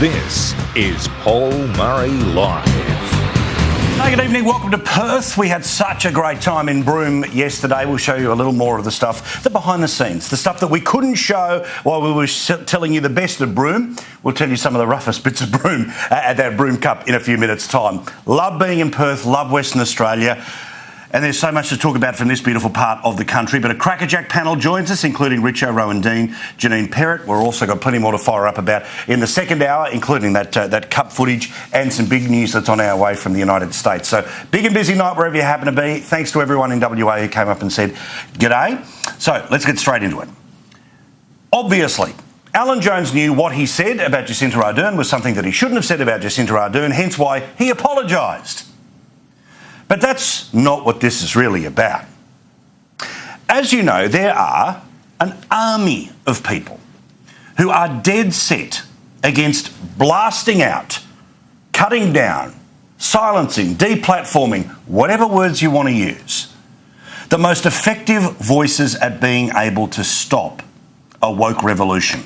This is Paul Murray Live. Hey, good evening. Welcome to Perth. We had such a great time in Broome yesterday. We'll show you a little more of the stuff, the behind the scenes, the stuff that we couldn't show while we were telling you the best of Broome. We'll tell you some of the roughest bits of Broome at that Broome Cup in a few minutes' time. Love being in Perth, love Western Australia. And there's so much to talk about from this beautiful part of the country. But a crackerjack panel joins us, including Richo, Rowan Dean, Janine Perrott. We've also got plenty more to fire up about in the second hour, including that cup footage and some big news that's on our way from the United States. So big and busy night wherever you happen to be. Thanks to everyone in WA who came up and said g'day. So let's get straight into it. Obviously, Alan Jones knew what he said about Jacinta Ardern was something that he shouldn't have said about Jacinta Ardern, hence why he apologised. But that's not what this is really about. As you know, there are an army of people who are dead set against blasting out, cutting down, silencing, deplatforming, whatever words you want to use, the most effective voices at being able to stop a woke revolution.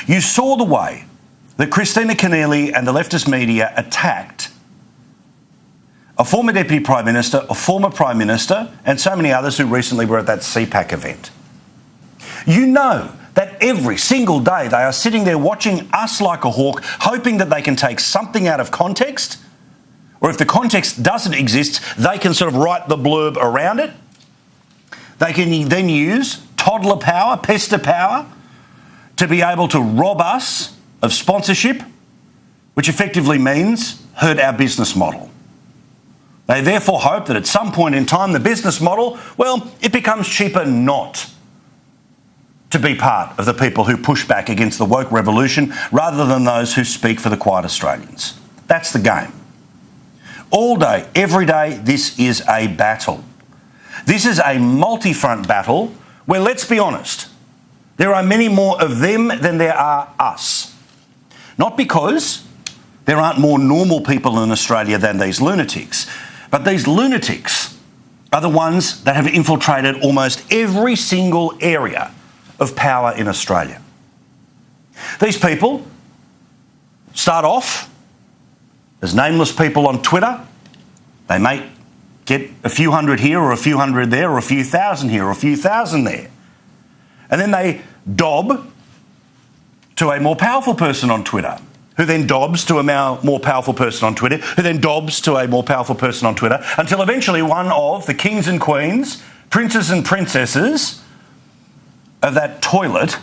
You saw the way that Christina Keneally and the leftist media attacked a former Deputy Prime Minister, a former Prime Minister, and so many others who recently were at that CPAC event. You know that every single day they are sitting there watching us like a hawk, hoping that they can take something out of context, or if the context doesn't exist, they can sort of write the blurb around it. They can then use toddler power, pester power, to be able to rob us of sponsorship, which effectively means hurt our business model. They therefore hope that at some point in time, the business model, well, it becomes cheaper not to be part of the people who push back against the woke revolution rather than those who speak for the quiet Australians. That's the game. All day, every day, this is a battle. This is a multi-front battle where, let's be honest, there are many more of them than there are us. Not because there aren't more normal people in Australia than these lunatics, but these lunatics are the ones that have infiltrated almost every single area of power in Australia. These people start off as nameless people on Twitter. They may get a few hundred here or a few hundred there or a few thousand here or a few thousand there. And then they dob to a more powerful person on Twitter, who then dobs to a more powerful person on Twitter, who then dobs to a more powerful person on Twitter, until eventually one of the kings and queens, princes and princesses of that toilet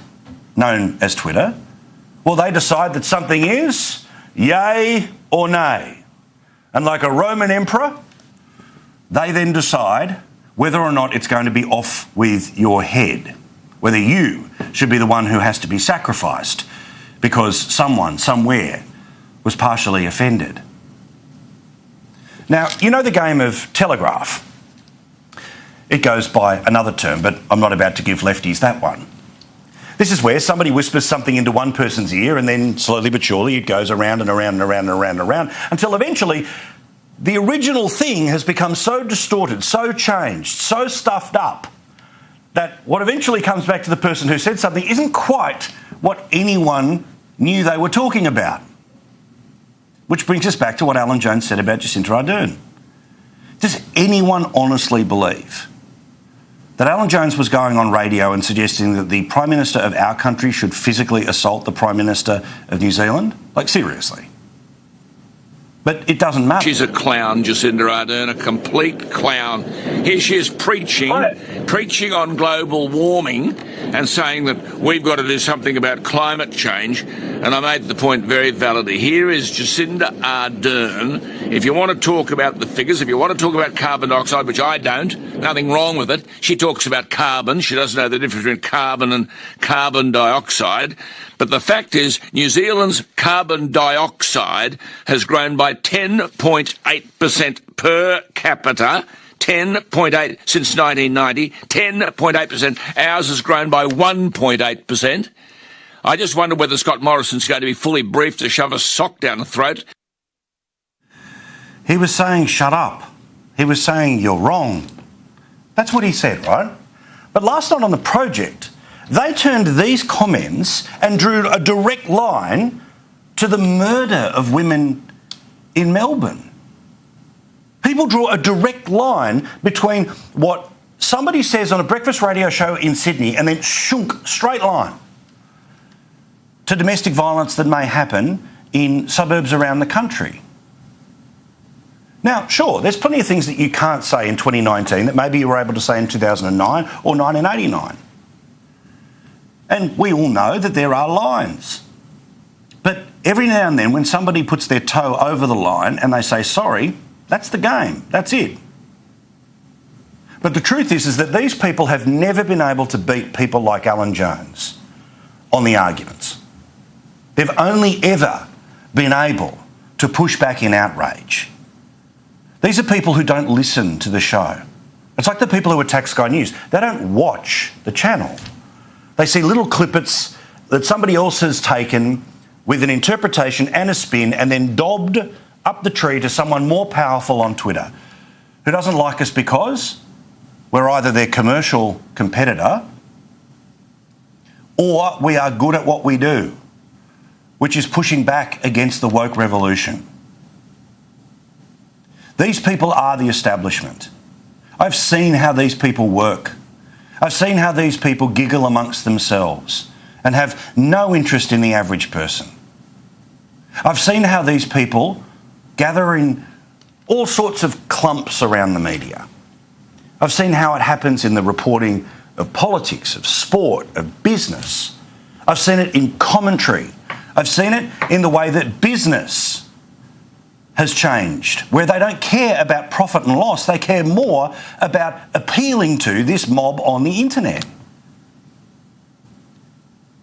known as Twitter, well, they decide that something is yay or nay. And like a Roman emperor, they then decide whether or not it's going to be off with your head, whether you should be the one who has to be sacrificed because someone, somewhere, was partially offended. Now, you know the game of telegraph. It goes by another term, but I'm not about to give lefties that one. This is where somebody whispers something into one person's ear and then slowly but surely it goes around and around and around and around and around until eventually the original thing has become so distorted, so changed, so stuffed up that what eventually comes back to the person who said something isn't quite what anyone knew they were talking about. Which brings us back to what Alan Jones said about Jacinta Ardern. Does anyone honestly believe that Alan Jones was going on radio and suggesting that the Prime Minister of our country should physically assault the Prime Minister of New Zealand? Like, seriously. But it doesn't matter. She's a clown, Jacinta Ardern, a complete clown. Here she is preaching on global warming and saying that we've got to do something about climate change. And I made the point very validly. Here is Jacinta Ardern. If you want to talk about the figures, if you want to talk about carbon dioxide, which I don't, nothing wrong with it. She talks about carbon. She doesn't know the difference between carbon and carbon dioxide. But the fact is, New Zealand's carbon dioxide has grown by 10.8% per capita, 10.8 since 1990, 10.8%. Ours has grown by 1.8%. I just wonder whether Scott Morrison's going to be fully briefed to shove a sock down the throat. He was saying, shut up. He was saying, you're wrong. That's what he said, right? But last night on the project, they turned these comments and drew a direct line to the murder of women in Melbourne. People draw a direct line between what somebody says on a breakfast radio show in Sydney and then shunk, straight line, to domestic violence that may happen in suburbs around the country. Now, sure, there's plenty of things that you can't say in 2019 that maybe you were able to say in 2009 or 1989. And we all know that there are lines. But every now and then when somebody puts their toe over the line and they say, sorry, that's the game, that's it. But the truth is that these people have never been able to beat people like Alan Jones on the arguments. They've only ever been able to push back in outrage. These are people who don't listen to the show. It's like the people who attack Sky News. They don't watch the channel. They see little clippets that somebody else has taken with an interpretation and a spin and then dobbed up the tree to someone more powerful on Twitter who doesn't like us because we're either their commercial competitor or we are good at what we do, which is pushing back against the woke revolution. These people are the establishment. I've seen how these people work. I've seen how these people giggle amongst themselves and have no interest in the average person. I've seen how these people gather in all sorts of clumps around the media. I've seen how it happens in the reporting of politics, of sport, of business. I've seen it in commentary. I've seen it in the way that business has changed, where they don't care about profit and loss, they care more about appealing to this mob on the internet.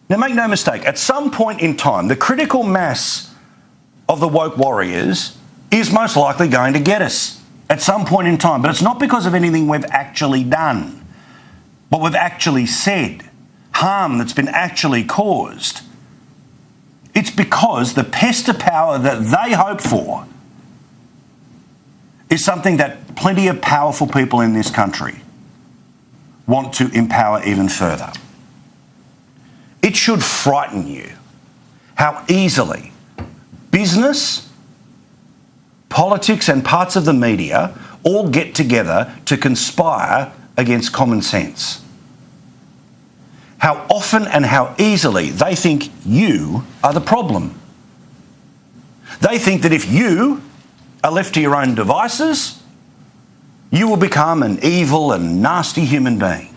Now, make no mistake, at some point in time, the critical mass of the woke warriors is most likely going to get us at some point in time, but it's not because of anything we've actually done, what we've actually said, harm that's been actually caused. It's because the pest of power that they hope for is something that plenty of powerful people in this country want to empower even further. It should frighten you how easily business, politics and parts of the media all get together to conspire against common sense. How often and how easily they think you are the problem. They think that if you are left to your own devices, you will become an evil and nasty human being.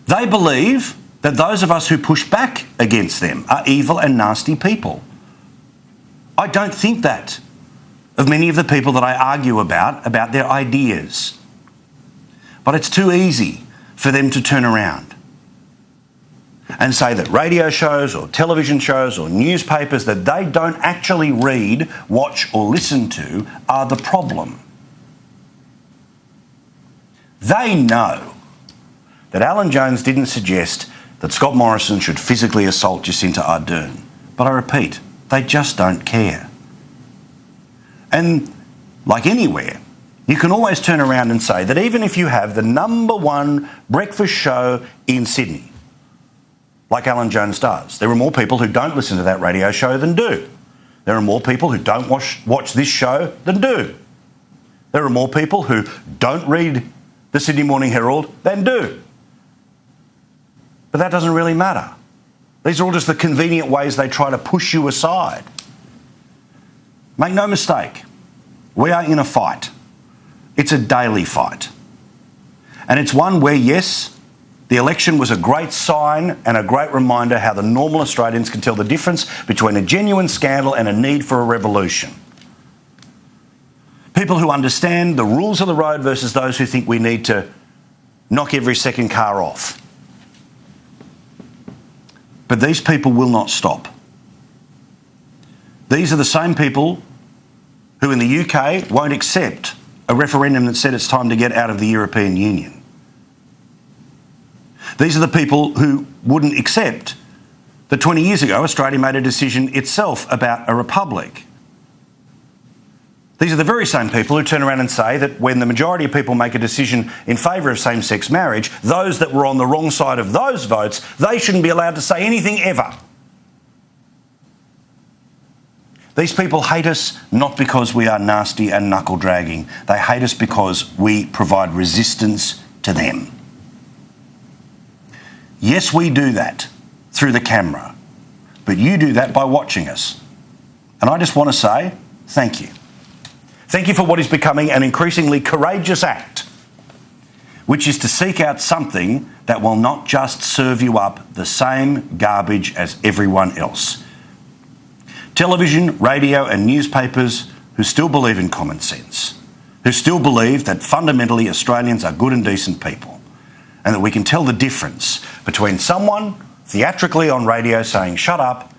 They believe that those of us who push back against them are evil and nasty people. I don't think that of many of the people that I argue about their ideas. But it's too easy for them to turn around and say that radio shows or television shows or newspapers that they don't actually read, watch or listen to are the problem. They know that Alan Jones didn't suggest that Scott Morrison should physically assault Jacinta Ardern. But I repeat, they just don't care. And like anywhere, you can always turn around and say that even if you have the #1 breakfast show in Sydney, like Alan Jones does, there are more people who don't listen to that radio show than do. There are more people who don't watch this show than do. There are more people who don't read the Sydney Morning Herald than do. But that doesn't really matter. These are all just the convenient ways they try to push you aside. Make no mistake, we are in a fight. It's a daily fight. And it's one where, yes, the election was a great sign and a great reminder how the normal Australians can tell the difference between a genuine scandal and a need for a revolution. People who understand the rules of the road versus those who think we need to knock every second car off. But these people will not stop. These are the same people who in the UK won't accept a referendum that said it's time to get out of the European Union. These are the people who wouldn't accept that 20 years ago Australia made a decision itself about a republic. These are the very same people who turn around and say that when the majority of people make a decision in favour of same-sex marriage, those that were on the wrong side of those votes, they shouldn't be allowed to say anything ever. These people hate us not because we are nasty and knuckle-dragging. They hate us because we provide resistance to them. Yes, we do that through the camera, but you do that by watching us. And I just want to say thank you. Thank you for what is becoming an increasingly courageous act, which is to seek out something that will not just serve you up the same garbage as everyone else. Television, radio and newspapers who still believe in common sense, who still believe that fundamentally Australians are good and decent people, and that we can tell the difference between someone theatrically on radio saying shut up,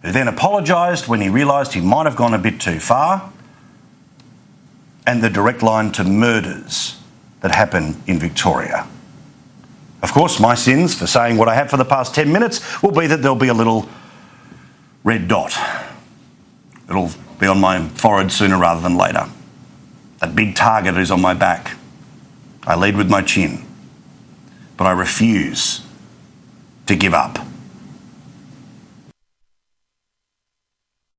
who then apologised when he realised he might have gone a bit too far, and the direct line to murders that happen in Victoria. Of course, my sins for saying what I have for the past 10 minutes will be that there'll be a little red dot. It'll be on my forehead sooner rather than later. That big target is on my back. I lead with my chin, but I refuse to give up.